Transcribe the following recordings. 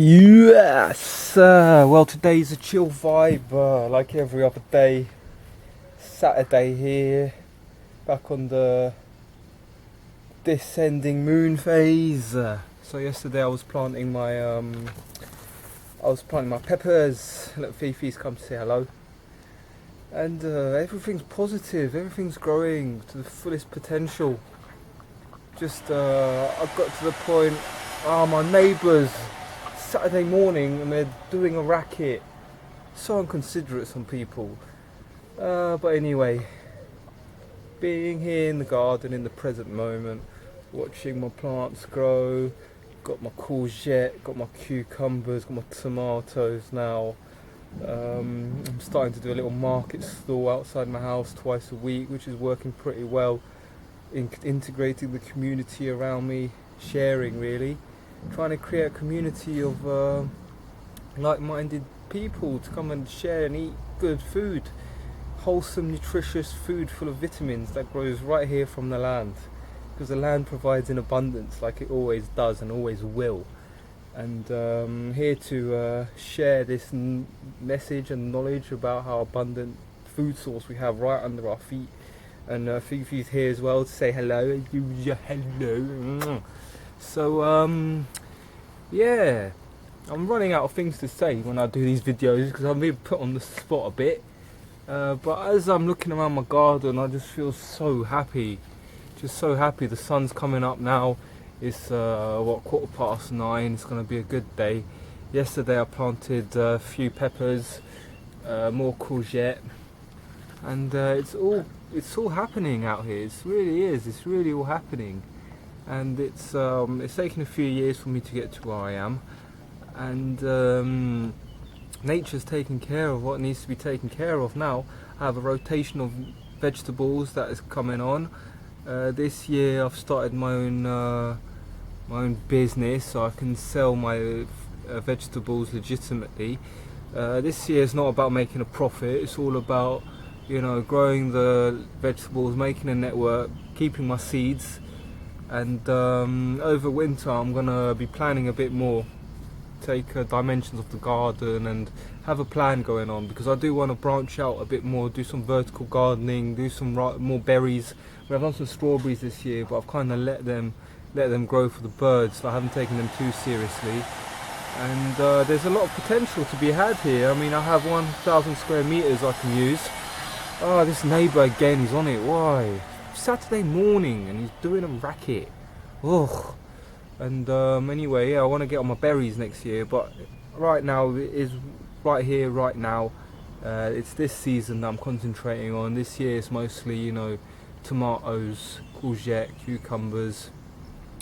Yes! Well, today's a chill vibe, like every other day. Saturday here, back on the descending moon phase. So yesterday I was planting my peppers. Look, Fifi's come to say hello. And everything's positive, everything's growing to the fullest potential. Just I've got to the point, my neighbours, Saturday morning, and they're doing a racket. So inconsiderate, some people. But anyway, being here in the garden in the present moment, watching my plants grow, got my courgette, got my cucumbers, got my tomatoes now. I'm starting to do a little market stall outside my house twice a week, which is working pretty well. Integrating the community around me, sharing really, trying to create a community of like-minded people to come and share and eat good food, wholesome, nutritious food full of vitamins that grows right here from the land, because the land provides in abundance like it always does and always will. And here to share this message and knowledge about how abundant food source we have right under our feet. And Fifi's here as well to say hello. Hello. So yeah, I'm running out of things to say when I do these videos because I'm being put on the spot a bit. But as I'm looking around my garden, I just feel so happy. Just so happy. The sun's coming up now. It's 9:15. It's going to be a good day. Yesterday I planted a few peppers, more courgette, and it's all happening out here. It really is. It's really all happening, and it's taken a few years for me to get to where I am, and nature's taking care of what needs to be taken care of now. I have a rotation of vegetables that is coming on. This year I've started my own business, so I can sell my vegetables legitimately. This year is not about making a profit. It's all about, growing the vegetables, making a network, keeping my seeds, and over winter I'm gonna be planning a bit more, take dimensions of the garden and have a plan going on, because I do want to branch out a bit more, do some vertical gardening, do some more berries. I've done some strawberries this year, but I've kind of let them grow for the birds, so I haven't taken them too seriously. And there's a lot of potential to be had here. I mean, I have 1,000 square meters I can use. Oh, this neighbour again, he's on it. Why? Saturday morning and he's doing a racket. Ugh. And anyway, yeah, I want to get on my berries next year, but right now it is right here, right now. It's this season that I'm concentrating on. This year it's mostly, tomatoes, courgette, cucumbers.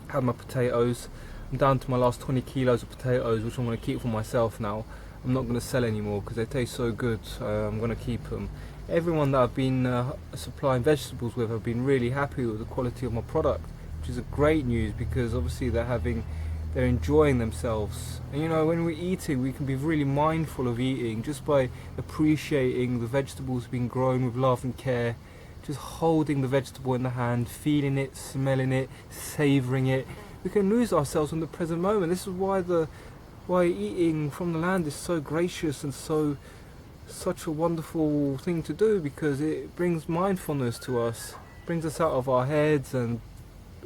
Had my potatoes. I'm down to my last 20 kilos of potatoes, which I'm going to keep for myself now. I'm not going to sell anymore because they taste so good. I'm going to keep them. Everyone that I've been supplying vegetables with have been really happy with the quality of my product, which is a great news, because obviously they're enjoying themselves. And when we're eating, we can be really mindful of eating just by appreciating the vegetables being grown with love and care. Just holding the vegetable in the hand, feeling it, smelling it, savouring it. We can lose ourselves in the present moment. This is why eating from the land is so gracious and such a wonderful thing to do, because it brings mindfulness to us, brings us out of our heads and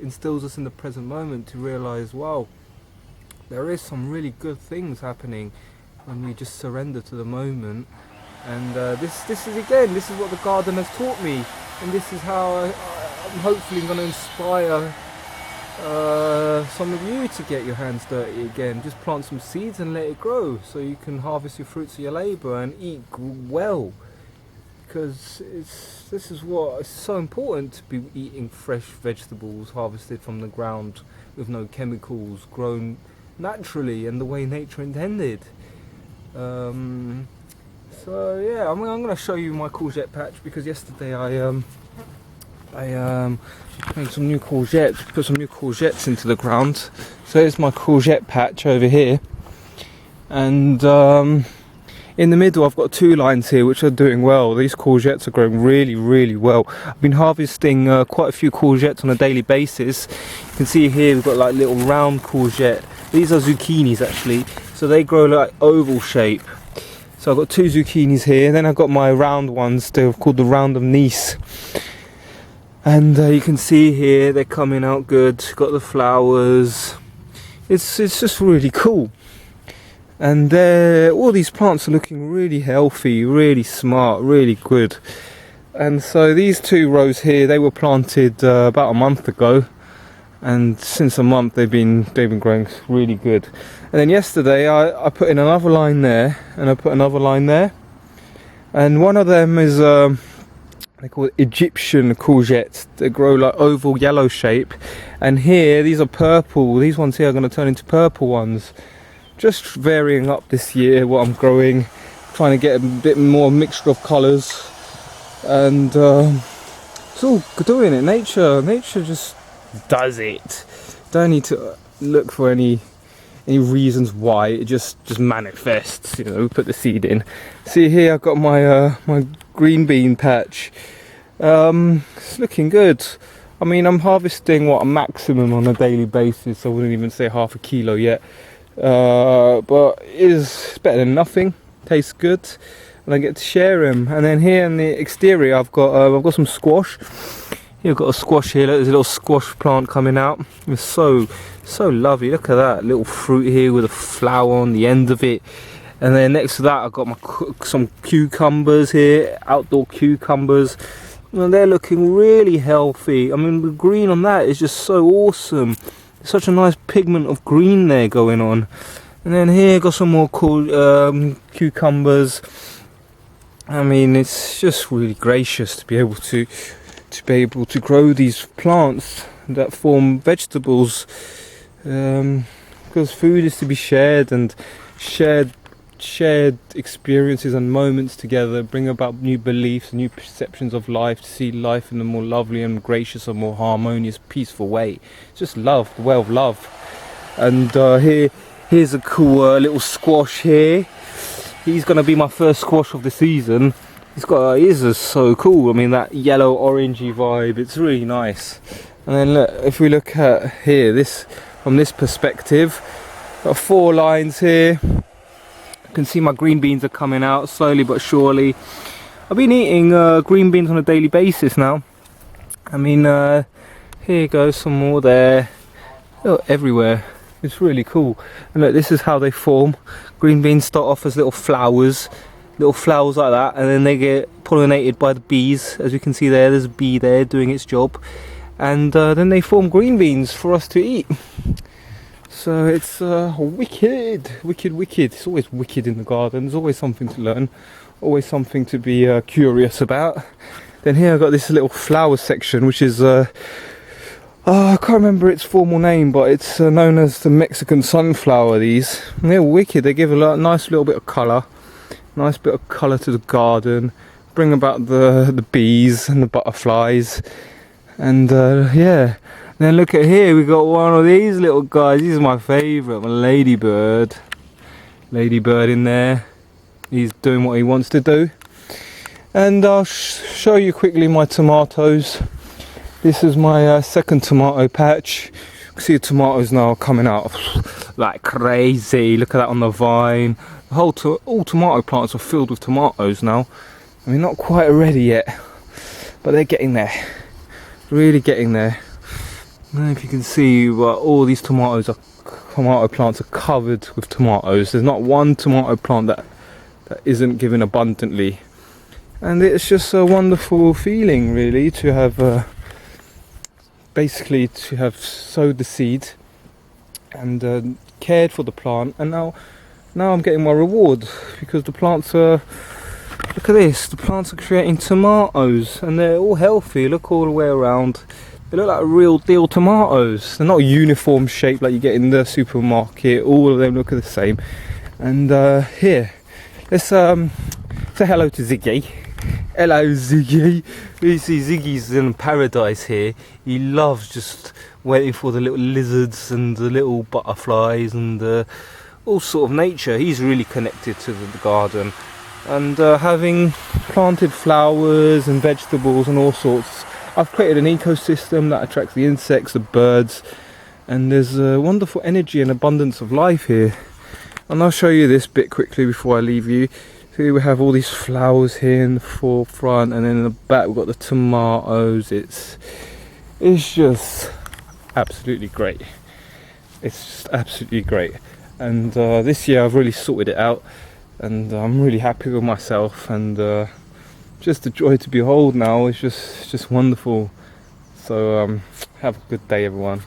instills us in the present moment to realise, wow, there is some really good things happening when we just surrender to the moment. And this is what the garden has taught me, and this is how I'm hopefully going to inspire some of you to get your hands dirty again. Just plant some seeds and let it grow, so you can harvest your fruits of your labour and eat well. Because this is what is so important, to be eating fresh vegetables harvested from the ground with no chemicals, grown naturally and the way nature intended. So yeah, I'm going to show you my courgette patch, because yesterday I made some new courgettes, put some new courgettes into the ground. So here's my courgette patch over here, and in the middle I've got two lines here which are doing well. These courgettes are growing really, really well. I've been harvesting quite a few courgettes on a daily basis. You can see here we've got like little round courgette. These are zucchinis actually. So they grow like oval shape. So I've got 2 zucchinis here, then I've got my round ones, they're called the Round of Nice. And you can see here they're coming out good, got the flowers. It's just really cool. And all these plants are looking really healthy, really smart, really good. And so these 2 rows here, they were planted about a month ago. And since a month they've been growing really good. And then yesterday I put in another line there, and I put another line there, and one of them is they call it Egyptian courgettes. They grow like oval yellow shape, and here these are purple. These ones here are going to turn into purple ones. Just varying up this year what I'm growing, trying to get a bit more mixture of colours, and it's all doing it. Nature just does it. Don't need to look for any reasons why. It just manifests. You know, put the seed in. See here, I've got my my green bean patch. It's looking good. I mean, I'm harvesting a maximum on a daily basis. I wouldn't even say half a kilo yet, but it's better than nothing. Tastes good, and I get to share them. And then here in the exterior, I've got some squash. Here I've got a squash here. Look, there's a little squash plant coming out. It's so lovely. Look at that little fruit here with a flower on the end of it. And then next to that, I've got some cucumbers here, outdoor cucumbers. And they're looking really healthy. I mean, the green on that is just so awesome. Such a nice pigment of green there going on. And then here I've got some more cool cucumbers. I mean, it's just really gracious to be able to grow these plants that form vegetables, because food is to be shared, and shared experiences and moments together bring about new beliefs, new perceptions of life, to see life in a more lovely and gracious and more harmonious, peaceful way. It's just love, the way of love. And here's a cool little squash here. He's gonna be my first squash of the season. His is so cool. I mean, that yellow orangey vibe, it's really nice. And then look, if we look at here, from this perspective, got 4 lines here. You can see my green beans are coming out slowly but surely. I've been eating green beans on a daily basis now. I mean, here goes some more there. Oh, everywhere. It's really cool. And look, this is how they form. Green beans start off as little flowers like that, and then they get pollinated by the bees. As you can see there's a bee there doing its job, and then they form green beans for us to eat. So it's wicked. It's always wicked in the garden. There's always something to learn, always something to be curious about. Then here I've got this little flower section, which is I can't remember its formal name, but it's known as the Mexican sunflower. These, and they're wicked. They give a nice little bit of colour. Nice bit of colour to the garden, bring about the bees and the butterflies, and yeah. And then look at here, we got one of these little guys. He's my favourite, my ladybird. Ladybird in there. He's doing what he wants to do. And I'll show you quickly my tomatoes. This is my second tomato patch. You can see the tomatoes now coming out like crazy. Look at that on the vine. All tomato plants are filled with tomatoes now. I mean, not quite ready yet, but they're getting there. Really getting there. I don't know if you can see, but all these tomato plants are covered with tomatoes. There's not one tomato plant that isn't given abundantly. And it's just a wonderful feeling, really, to have basically to have sowed the seed and cared for the plant, and now I'm getting my reward, because the plants are, look at this, the plants are creating tomatoes, and they're all healthy. Look all the way around. They look like real deal tomatoes. They're not uniform shaped like you get in the supermarket. All of them look the same. And here, let's say hello to Ziggy. Hello Ziggy. You see Ziggy's in paradise here. He loves just waiting for the little lizards and the little butterflies and all sort of nature. He's really connected to the garden, and having planted flowers and vegetables and all sorts, I've created an ecosystem that attracts the insects, the birds, and there's a wonderful energy and abundance of life here. And I'll show you this bit quickly before I leave you. See, we have all these flowers here in the forefront, and then in the back we've got the tomatoes. It's just absolutely great. It's just absolutely great. And this year I've really sorted it out, and I'm really happy with myself, and just the joy to behold now is just wonderful. So have a good day, everyone.